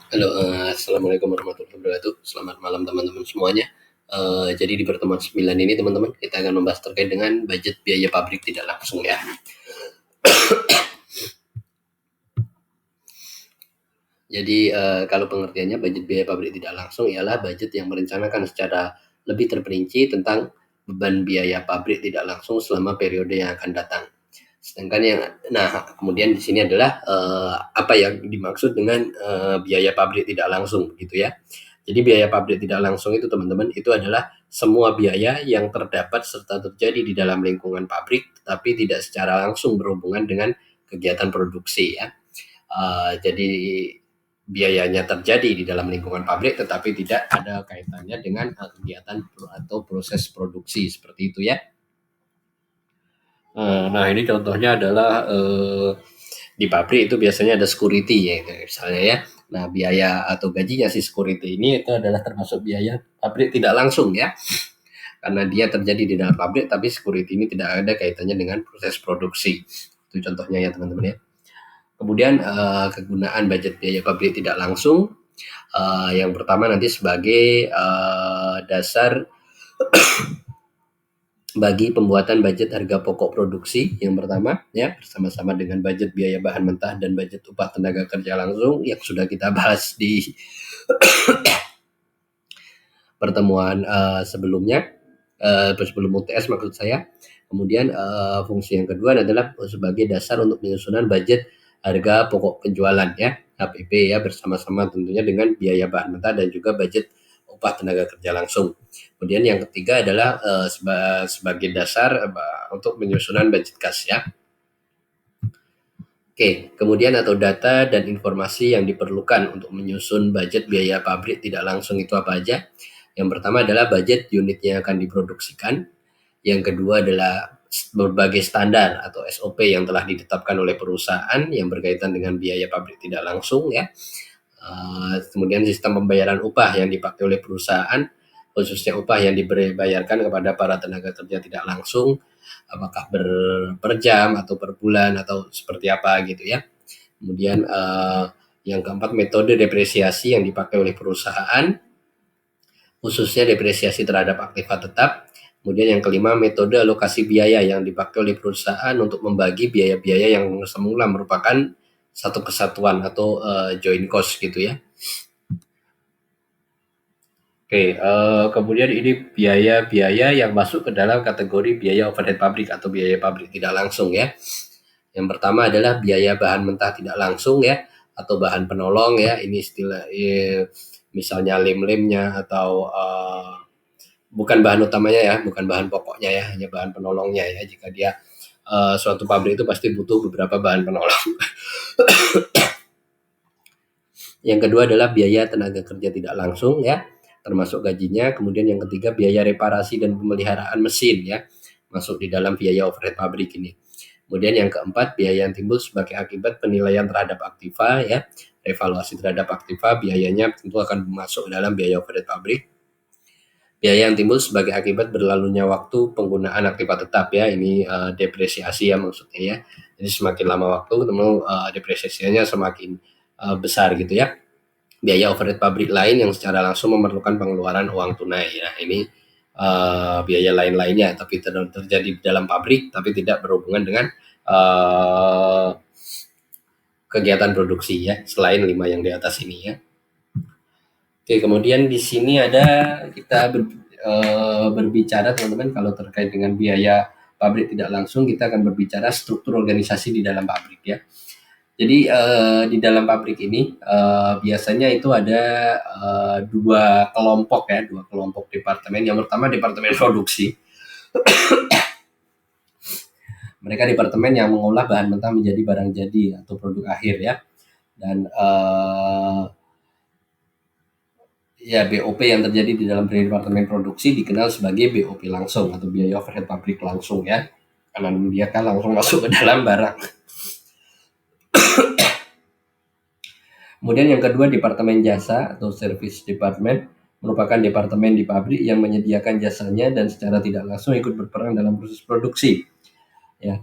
Halo, assalamualaikum warahmatullahi wabarakatuh. Selamat malam teman-teman semuanya. Jadi di pertemuan 9 ini teman-teman kita akan membahas terkait dengan budget biaya pabrik tidak langsung ya. Jadi kalau pengertiannya budget biaya pabrik tidak langsung ialah budget yang merencanakan secara lebih terperinci tentang beban biaya pabrik tidak langsung selama periode yang akan datang. Sedangkan kemudian di sini adalah apa yang dimaksud dengan biaya pabrik tidak langsung gitu ya. Jadi biaya pabrik tidak langsung itu teman-teman itu adalah semua biaya yang terdapat serta terjadi di dalam lingkungan pabrik tetapi tidak secara langsung berhubungan dengan kegiatan produksi ya. Jadi biayanya terjadi di dalam lingkungan pabrik tetapi tidak ada kaitannya dengan kegiatan atau proses produksi seperti itu ya. Nah ini contohnya adalah di pabrik itu biasanya ada security ya misalnya ya. Nah biaya atau gajinya si security ini itu adalah termasuk biaya pabrik tidak langsung ya. Karena dia terjadi di dalam pabrik tapi security ini tidak ada kaitannya dengan proses produksi. Itu contohnya ya teman-teman ya. Kemudian kegunaan budget biaya pabrik tidak langsung yang pertama nanti sebagai dasar bagi pembuatan budget harga pokok produksi yang pertama ya bersama-sama dengan budget biaya bahan mentah dan budget upah tenaga kerja langsung yang sudah kita bahas di pertemuan sebelumnya sebelum UTS maksud saya. Kemudian fungsi yang kedua adalah sebagai dasar untuk penyusunan budget harga pokok penjualan ya HPP ya bersama-sama tentunya dengan biaya bahan mentah dan juga budget upah tenaga kerja langsung. Kemudian yang ketiga adalah sebagai dasar untuk penyusunan budget kas ya. Oke, kemudian atau data dan informasi yang diperlukan untuk menyusun budget biaya pabrik tidak langsung itu apa aja? Yang pertama adalah budget unit yang akan diproduksikan. Yang kedua adalah berbagai standar atau SOP yang telah ditetapkan oleh perusahaan yang berkaitan dengan biaya pabrik tidak langsung ya. Kemudian sistem pembayaran upah yang dipakai oleh perusahaan, khususnya upah yang dibayarkan kepada para tenaga kerja tidak langsung, apakah per jam atau per bulan atau seperti apa gitu ya. Kemudian yang keempat metode depresiasi yang dipakai oleh perusahaan, khususnya depresiasi terhadap aktiva tetap. Kemudian yang kelima metode alokasi biaya yang dipakai oleh perusahaan untuk membagi biaya-biaya yang semula merupakan satu kesatuan atau joint cost gitu ya. Oke, kemudian ini biaya-biaya yang masuk ke dalam kategori biaya overhead pabrik atau biaya pabrik tidak langsung ya. Yang pertama adalah biaya bahan mentah tidak langsung ya atau bahan penolong ya. Ini istilah misalnya lem-lemnya atau bukan bahan utamanya ya, bukan bahan pokoknya ya, hanya bahan penolongnya ya. Jika dia suatu pabrik itu pasti butuh beberapa bahan penolong. Yang kedua adalah biaya tenaga kerja tidak langsung ya, termasuk gajinya. Kemudian yang ketiga biaya reparasi dan pemeliharaan mesin ya, masuk di dalam biaya overhead pabrik ini. Kemudian yang keempat biaya yang timbul sebagai akibat penilaian terhadap aktiva ya, evaluasi terhadap aktiva biayanya tentu akan masuk dalam biaya overhead pabrik. Biaya yang timbul sebagai akibat berlalunya waktu penggunaan aktiva tetap ya, ini depresiasi ya maksudnya ya. Jadi semakin lama waktu tentu depresiasinya semakin besar gitu ya. Biaya overhead pabrik lain yang secara langsung memerlukan pengeluaran uang tunai ya, ini biaya lain-lainnya tapi terjadi di dalam pabrik tapi tidak berhubungan dengan kegiatan produksi ya selain 5 yang di atas ini ya. Oke, kemudian di sini ada kita berbicara teman-teman kalau terkait dengan biaya pabrik tidak langsung kita akan berbicara struktur organisasi di dalam pabrik ya. Jadi di dalam pabrik ini biasanya itu ada dua kelompok departemen. Yang pertama departemen produksi. Mereka departemen yang mengolah bahan mentah menjadi barang jadi atau produk akhir ya. Dan ya BOP yang terjadi di dalam departemen produksi dikenal sebagai BOP langsung atau biaya overhead pabrik langsung ya. Karena dia kan langsung masuk ke dalam barang. Kemudian yang kedua departemen jasa atau service department merupakan departemen di pabrik yang menyediakan jasanya dan secara tidak langsung ikut berperan dalam proses produksi. Ya,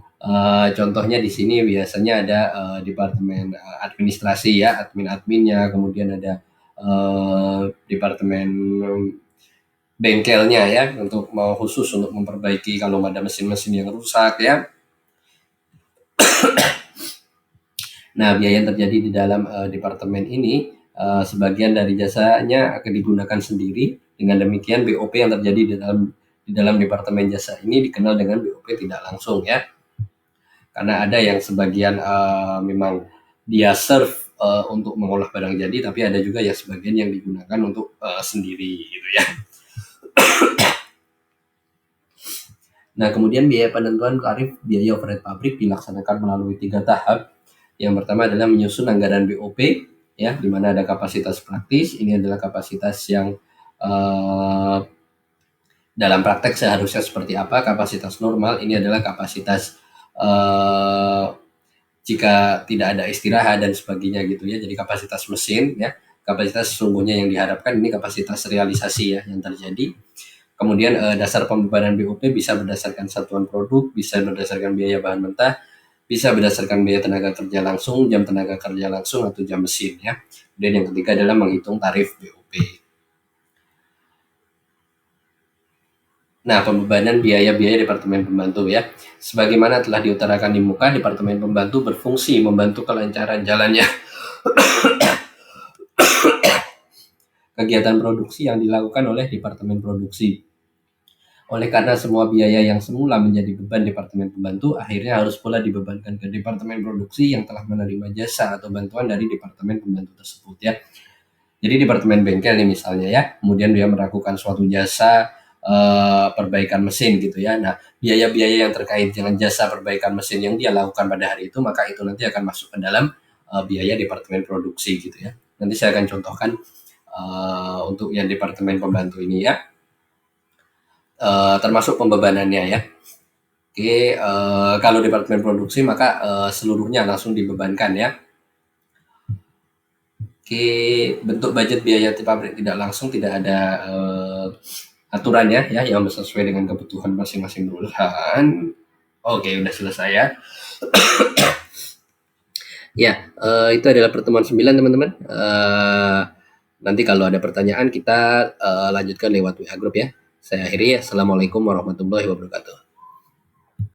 contohnya di sini biasanya ada departemen administrasi ya, adminnya, kemudian ada departemen bengkelnya ya, untuk mau khusus untuk memperbaiki kalau ada mesin-mesin yang rusak ya. Nah, biaya yang terjadi di dalam departemen ini, sebagian dari jasanya akan digunakan sendiri. Dengan demikian BOP yang terjadi di dalam departemen jasa ini dikenal dengan BOP tidak langsung ya. Karena ada yang sebagian memang dia serve untuk mengolah barang jadi, tapi ada juga yang sebagian yang digunakan untuk sendiri gitu ya. Nah, kemudian biaya penentuan tarif biaya overhead pabrik dilaksanakan melalui 3 tahap. Yang pertama adalah menyusun anggaran BOP, ya, di mana ada kapasitas praktis. Ini adalah kapasitas yang uh, dalam praktek seharusnya seperti apa. Kapasitas normal ini adalah kapasitas jika tidak ada istirahat dan sebagainya gitu ya. Jadi kapasitas mesin ya, kapasitas sesungguhnya yang diharapkan ini kapasitas realisasi ya yang terjadi. Kemudian dasar pembebanan BOP bisa berdasarkan satuan produk, bisa berdasarkan biaya bahan mentah, bisa berdasarkan biaya tenaga kerja langsung, jam tenaga kerja langsung atau jam mesin ya. Kemudian yang ketiga adalah menghitung tarif BOP. Nah, pembebanan biaya-biaya Departemen Pembantu ya. Sebagaimana telah diutarakan di muka, Departemen Pembantu berfungsi membantu kelancaran jalannya kegiatan produksi yang dilakukan oleh Departemen Produksi. Oleh karena semua biaya yang semula menjadi beban Departemen Pembantu, akhirnya harus pula dibebankan ke Departemen Produksi yang telah menerima jasa atau bantuan dari Departemen Pembantu tersebut ya. Jadi Departemen Bengkel nih misalnya ya, kemudian dia melakukan suatu jasa perbaikan mesin gitu ya. Nah, biaya-biaya yang terkait dengan jasa perbaikan mesin yang dia lakukan pada hari itu, maka itu nanti akan masuk ke dalam biaya Departemen Produksi gitu ya. Nanti saya akan contohkan untuk yang Departemen Pembantu ini ya, termasuk pembebanannya ya. Oke, kalau Departemen Produksi maka seluruhnya langsung dibebankan ya. Oke, bentuk budget biaya pabrik tidak langsung tidak ada aturannya ya yang sesuai dengan kebutuhan masing-masing perusahaan. Oke, udah selesai ya. Ya, itu adalah pertemuan 9 teman-teman. Nanti kalau ada pertanyaan kita lanjutkan lewat WA Group ya. Saya akhiri. Assalamualaikum warahmatullahi wabarakatuh.